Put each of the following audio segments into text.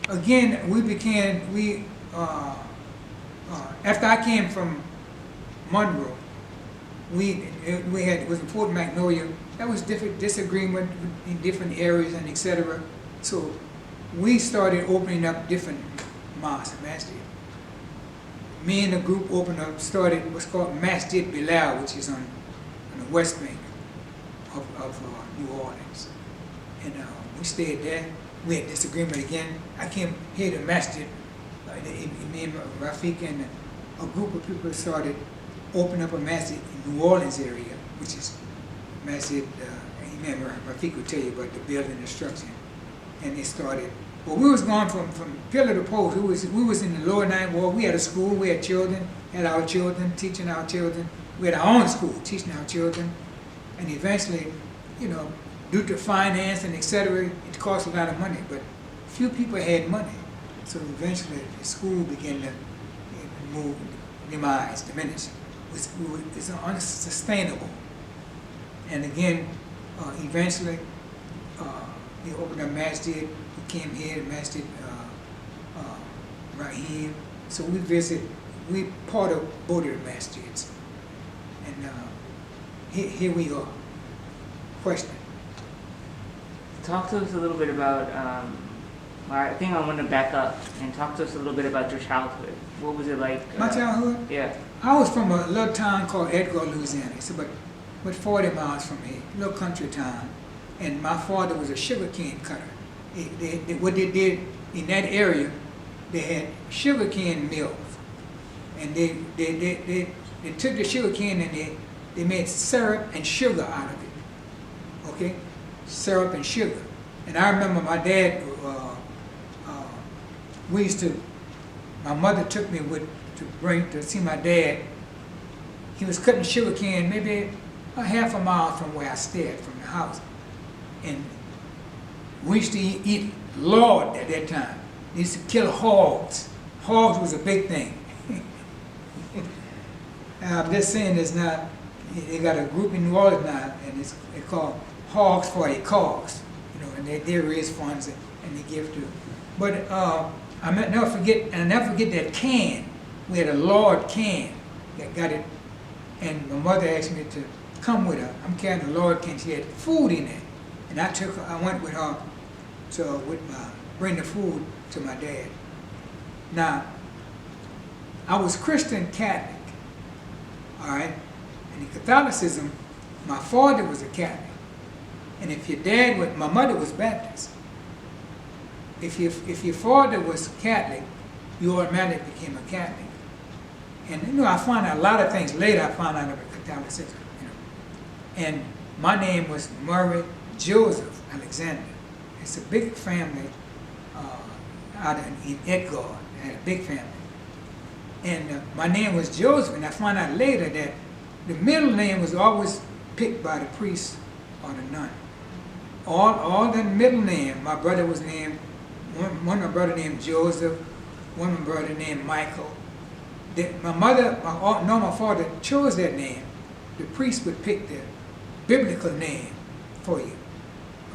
again, after I came from Monroe, it was in Fort Magnolia. That was different disagreement in different areas and etc. So we started opening up different mosques, masjid. Me and the group started what's called Masjid Bilal, which is on the west bank of New Orleans. And we stayed there. We had disagreement again. I came here to Masjid, me and Rafiq and a group of people started opening up a masjid in New Orleans area, which is Masjid, Imam Rafiq would tell you about the building and structure. And they started, well, we was going from pillar to post. We was in the lower ninth ward. We had a school, we had children, teaching our children. We had our own school, teaching our children. And eventually, you know, due to finance and etc., it cost a lot of money, but few people had money. So eventually the school began to move, diminish. It's unsustainable. And again, eventually, we opened a masjid. We came here, Masjid Rahim. So we part of both of the masjids. And here we are. Question. Talk to us a little bit about, I think I want to back up and talk to us a little bit about your childhood. What was it like? My childhood? Yeah. I was from a little town called Edgar, Louisiana. It's about 40 miles from here, a little country town. And my father was a sugarcane cutter. What they did in that area, they had sugarcane mills. And they took the sugarcane and they made syrup and sugar out of it. Okay? Syrup and sugar. And I remember my dad, my mother took me to see my dad. He was cutting sugarcane maybe a half a mile from where I stayed, from the house. And we used to eat lard at that time. They used to kill hogs. Hogs was a big thing. I'm just saying it's not, they got a group in New Orleans now, and it's called Hogs for a Cause. You know, and they raise funds and they give to. But I'll never forget that can. We had a lard can that got it, and my mother asked me to come with her. I'm carrying a lard can. She had food in it, and I went with her to bring the food to my dad. Now, I was Christian Catholic, all right? And in Catholicism, my father was a Catholic. And if your dad was, my mother was Baptist. If your father was Catholic, you automatically became a Catholic. And you know, I found out a lot of things later. I found out about Catholicism. You know, and my name was Murray Joseph Alexander. It's a big family out in Edgar. I had a big family. And my name was Joseph, and I found out later that the middle name was always picked by the priest or the nun. All the middle name, my brother was named, one of my brother named Joseph, one of my brother named Michael. My father chose that name. The priest would pick the biblical name for you.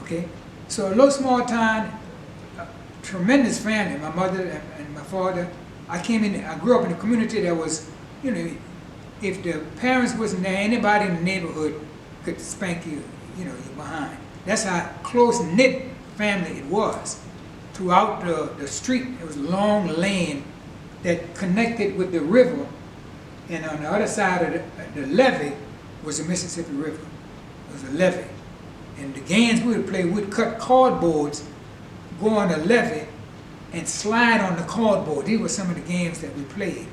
Okay? So a little small town, tremendous family, my mother and my father. I grew up in a community that was, you know, if the parents wasn't there, anybody in the neighborhood could spank you, you know, you're behind. That's how close-knit family it was. Throughout the street, there was a long lane that connected with the river, and on the other side of the levee was the Mississippi River. It was a levee. And the games we would play, we'd cut cardboards, go on the levee, and slide on the cardboard. These were some of the games that we played.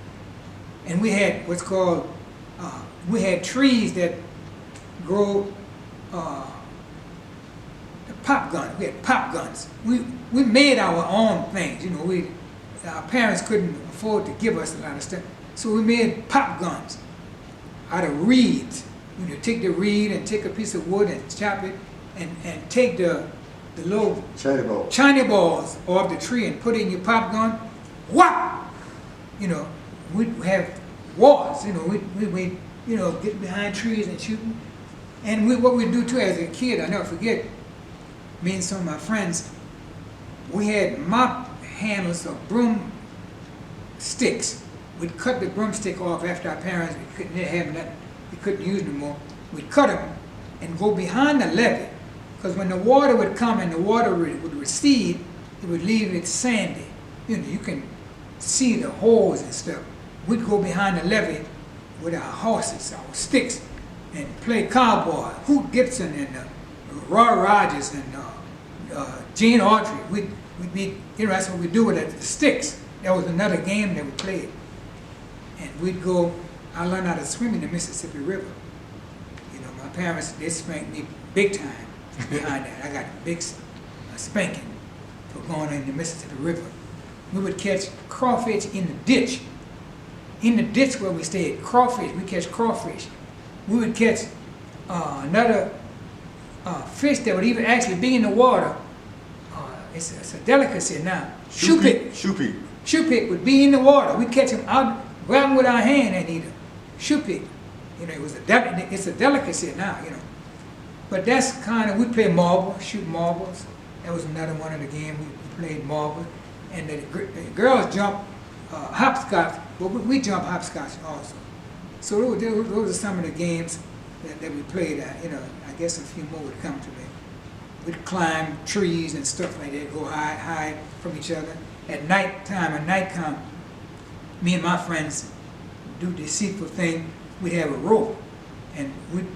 And we had what's called, we had trees that grow pop guns. We had pop guns. We made our own things. You know, our parents couldn't afford to give us a lot of stuff. So we made pop guns out of reeds. You know, take the reed and take a piece of wood and chop it and take the little China balls off the tree and put it in your pop gun. Whop! You know, we'd have wars. You know, we get behind trees and shooting. And what we do too as a kid, I never forget, me and some of my friends, we had mop handles of broom sticks. We'd cut the broomstick off after our parents, we couldn't have nothing, we couldn't use no more. We'd cut them and go behind the levee, because when the water would come and the water would recede, it would leave it sandy. You can see the holes and stuff. We'd go behind the levee with our horses, our sticks, and play cowboy, Hoot Gibson and Roy Rogers and Gene Autry. We'd be, that's what we do with the sticks. That was another game that we played. And we'd go, I learned how to swim in the Mississippi River. My parents, they spanked me big time behind that. I got a big spanking for going in the Mississippi River. We would catch crawfish in the ditch. In the ditch where we stayed, crawfish, we catch crawfish. We would catch another fish that would even actually be in the water. It's a delicacy now. Shoepick. Shoepick would be in the water. We'd catch them out, grab them with our hand and eat them. Shoepick. It's a delicacy now, But that's kind of, we play marbles, shoot marbles. That was another one of the games. We played marbles. And the girls jump hopscotch, but we jump hopscotch also. So those are some of the games that we played. I guess a few more would come to me. We'd climb trees and stuff like that, go hide from each other. At night come, me and my friends do the deceitful thing. We'd have a rope, and we'd,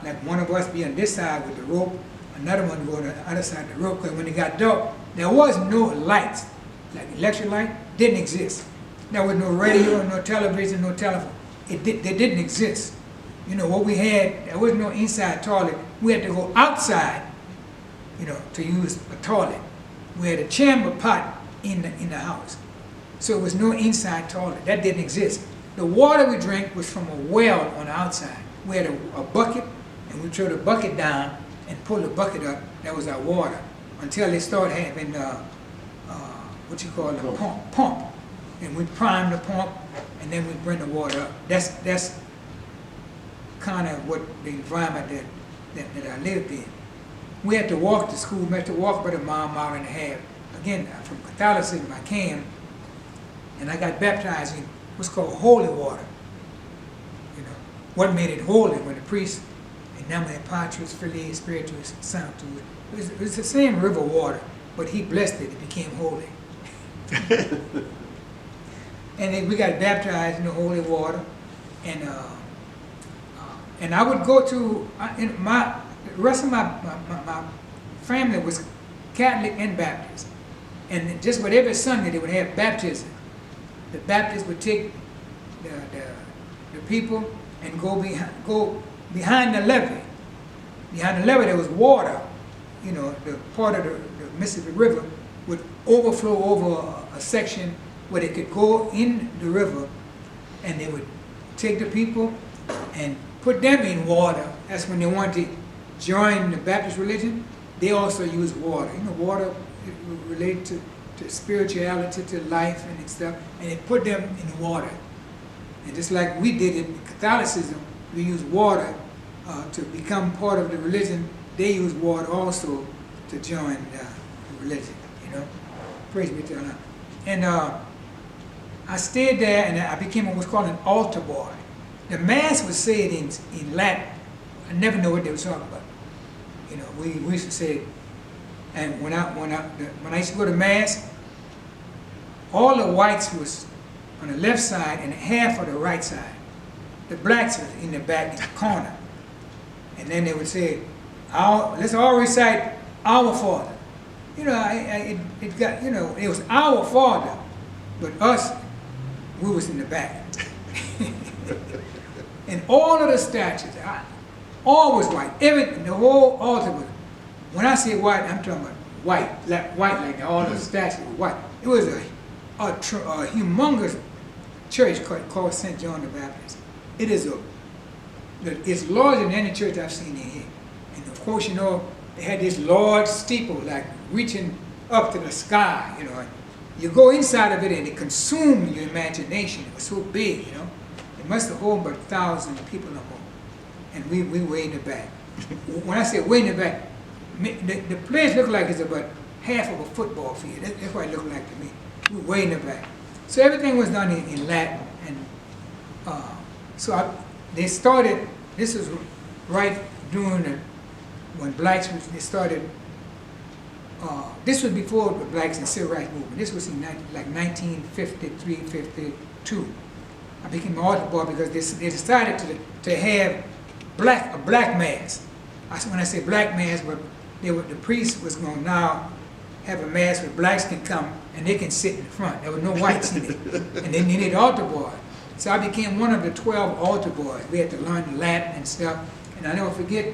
like one of us be on this side with the rope, another one go on the other side of the rope, because when it got dark, there was no lights, like electric light, didn't exist. There was no radio, no television, no telephone. They didn't exist. What we had, there was no inside toilet. We had to go outside, to use a toilet. We had a chamber pot in the house. So it was no inside toilet. That didn't exist. The water we drank was from a well on the outside. We had a bucket, and we threw the bucket down and pull the bucket up. That was our water. Until they started having pump. And we'd prime the pump, and then we'd bring the water up. That's kind of what the environment that I lived in. We had to walk to school. We had to walk about a mile and a half. Again, from Catholicism I came, and I got baptized in what's called holy water. What made it holy when the priest, in nomine Patris, Filii, Spiritus, Sanctus, it was the same river water, but he blessed it, it became holy. And then we got baptized in the holy water, and I would go to, the rest of my family was Catholic and Baptist. And just with every Sunday they would have baptism. The Baptists would take the people and go behind the levee. Behind the levee there was water. The part of the Mississippi River would overflow over a section where they could go in the river, and they would take the people and put them in water. That's when they wanted to join the Baptist religion. They also use water. Water related to spirituality, to life and stuff, and they put them in the water. And just like we did it in Catholicism, we use water to become part of the religion. They use water also to join the religion, Praise be to Allah. And I stayed there, and I became what's called an altar boy. The Mass was said in Latin. I never know what they were talking about. We used to say it. And when I used to go to Mass, all the whites was on the left side and half of the right side. The blacks was in the back in the corner. And then they would say, let's all recite Our Father. It was Our Father, but us, we was in the back. And all of the statues, all was white. The whole altar was, when I say white, I'm talking about white, like all the statues were white. It was a humongous church called St. John the Baptist. It's larger than any church I've seen in here. And of course, they had this large steeple, like reaching up to the sky, You go inside of it and it consumed your imagination. It was so big, It must have held about 1,000 people or more. And we way in the back. When I say way in the back, the place looked like it's about half of a football field. That's what it looked like to me. We were way in the back. So everything was done in Latin, and they started. This was right during when blacks they started. This was before the blacks and civil rights movement. This was in like 1953, 52. I became an altar boy because they decided to have a black mass. When I say black mass, the priest was going to now have a mass where blacks can come and they can sit in the front. There were no whites in it. And they needed altar boy. So I became one of the 12 altar boys. We had to learn Latin and stuff. And I never forget,